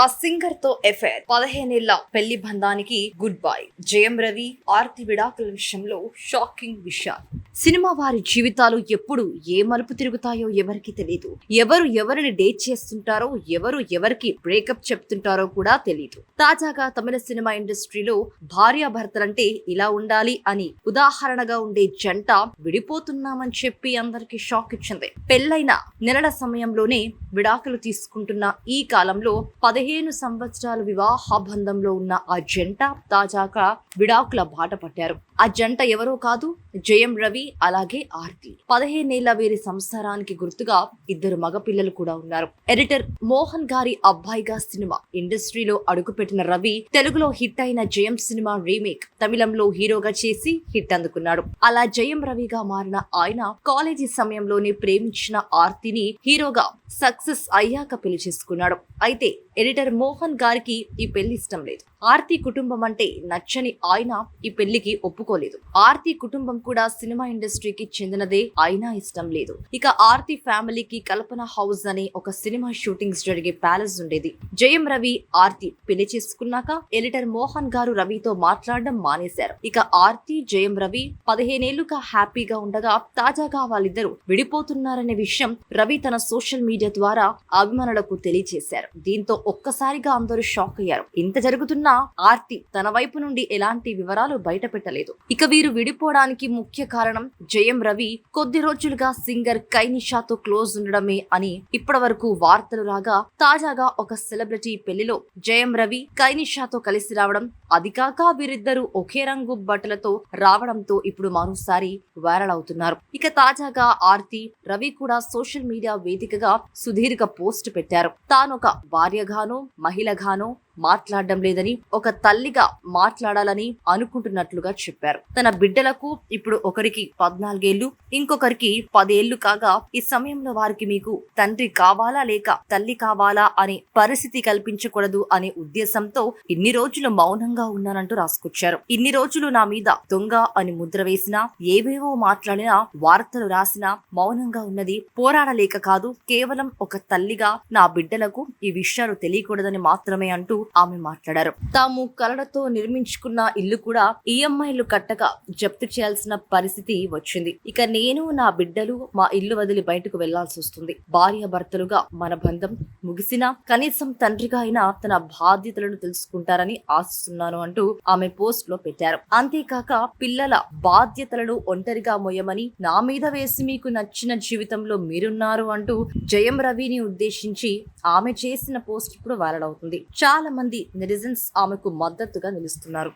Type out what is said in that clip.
ఆ సింగర్ తో ఎఫైర్ 15 ఏళ్ల పెళ్లి బంధానికి గుడ్ బై. జయం రవి ఆర్తి విడాకుల విషయంలో షాకింగ్ విషయాలు. సినిమా వారి జీవితాలు ఎప్పుడు ఏ మలుపు తిరుగుతాయో ఎవరికి తెలియదు. ఎవరు ఎవరిని డేట్ చేస్తుంటారో, ఎవరు ఎవరికి బ్రేకప్ చెప్తుంటారో కూడా తెలియదు. తాజాగా తమిళ సినిమా ఇండస్ట్రీలో భార్యాభర్తలంటే ఇలా ఉండాలి అని ఉదాహరణగా ఉండే జంట విడిపోతున్నామని చెప్పి అందరికి షాక్ ఇచ్చింది. పెళ్లైన నెలల సమయంలోనే విడాకులు తీసుకుంటున్న ఈ కాలంలో 15 సంవత్సరాల వివాహ బంధంలో ఉన్న ఆ జంట తాజాగా విడాకుల బాట పట్టారు. ఆ జంట ఎవరో కాదు, జయం రవి అలాగే ఆర్తి. 15 ఏళ్ల వీరి సంసారానికి గుర్తుగా 2 మగపిల్లలు కూడా ఉన్నారు. ఎడిటర్ మోహన్ గారి అబ్బాయిగా సినిమా ఇండస్ట్రీలో అడుగుపెట్టిన రవి తెలుగులో హిట్ అయిన జయం సినిమా రీమేక్ తమిళంలో హీరోగా చేసి హిట్ అందుకున్నాడు. అలా జయం రవిగా మారిన ఆయన కాలేజీ సమయంలోనే ప్రేమించిన ఆర్తిని హీరోగా సక్సెస్ అయ్యాక పెళ్లి చేసుకున్నాడు. అయితే ఎడిటర్ మోహన్ గారికి ఈ పెళ్లి ఇష్టం లేదు. ఆర్తి కుటుంబం అంటే నచ్చని ఆయన ఈ పెళ్లికి ఒప్పుకోలేదు. ఆర్తి కుటుంబం కూడా సినిమా ఇండస్ట్రీకి చెందినదే అయినా ఇష్టం లేదు. ఇక ఆర్తి ఫ్యామిలీకి కల్పన హౌస్ అనే ఒక సినిమా షూటింగ్స్ జరిగే ప్యాలెస్ ఉండేది. జయం రవి ఆర్తి పెళ్లి చేసుకున్నాక ఎడిటర్ మోహన్ గారు రవితో మాట్లాడడం మానేశారు. ఇక ఆర్తి జయం రవి 15 ఏళ్లుగా హ్యాపీగా ఉండగా తాజాగా వాళ్ళిద్దరూ విడిపోతున్నారనే విషయం రవి తన సోషల్ మీడియా ద్వారా అభిమానులకు తెలియజేశారు. దీంతో ఒక్కసారిగా అందరూ షాక్ అయ్యారు. ఇంత జరుగుతున్నా ఆర్తి తన వైపు నుండి ఎలాంటి వివరాలు బయట పెట్టలేదు. ఇక వీరు విడిపోవడానికి ముఖ్య కారణం జయం రవి కొద్ది రోజులుగా సింగర్ కైనిషాతో క్లోజ్ ఉండడమే అని ఇప్పటి వరకు వార్తలు రాగా, తాజాగా ఒక సెలబ్రిటీ పెళ్లిలో జయం రవి కైనిషాతో కలిసి రావడం, అది కాక వీరిద్దరూ ఒకే రంగు బట్టలతో రావడంతో ఇప్పుడు మరోసారి వైరల్ అవుతున్నారు. ఇక తాజాగా ఆర్తి రవి కూడా సోషల్ మీడియా వేదికగా సుదీర్ఘ పోస్ట్ పెట్టారు. తానొక భార్యగానో మహిళగానో మాట్లాడడం లేదని, ఒక తల్లిగా మాట్లాడాలని అనుకుంటున్నట్లుగా చెప్పారు. తన బిడ్డలకు ఇప్పుడు ఒకరికి 14 ఏళ్లు, ఇంకొకరికి 10 ఏళ్లు కాగా ఈ సమయంలో వారికి మీకు తండ్రి కావాలా లేక తల్లి కావాలా అనే పరిస్థితి కల్పించకూడదు అనే ఉద్దేశంతో ఇన్ని రోజులు మౌనంగా ఉన్నానంటూ రాసుకొచ్చారు. ఇన్ని రోజులు నా మీద దొంగ అని ముద్ర వేసినా, ఏవేవో మాట్లాడినా, వార్తలు రాసినా మౌనంగా ఉన్నది పోరాడలేక కాదు, కేవలం ఒక తల్లిగా నా బిడ్డలకు ఈ విషయాలు తెలియకూడదని మాత్రమే అంటూ ఆమె మాట్లాడారు. తాము కలలతో నిర్మించుకున్న ఇల్లు కూడా ఈఎంఐలు కట్టక జప్తు చేయాల్సిన పరిస్థితి వచ్చింది. ఇక నేను నా బిడ్డలు మా ఇల్లు వదిలి బయటకు వెళ్లాల్సి వస్తుంది. భార్య భర్తలుగా మన బంధం ముగిసినా కనీసం తండ్రిగా అయినా తన బాధ్యతలను తెలుసుకుంటారని ఆశిస్తున్నాను అంటూ ఆమె పోస్ట్ లో పెట్టారు. అంతేకాక పిల్లల బాధ్యతలను ఒంటరిగా మోయమని, నా మీద వేసి మీకు నచ్చిన జీవితంలో మీరున్నారు అంటూ జయం రవిని ఉద్దేశించి ఆమె చేసిన పోస్ట్ ఇప్పుడు వైరల్ అవుతుంది. చాలా మంది నెటిజన్స్ ఆమెకు మద్దతుగా నిలుస్తున్నారు.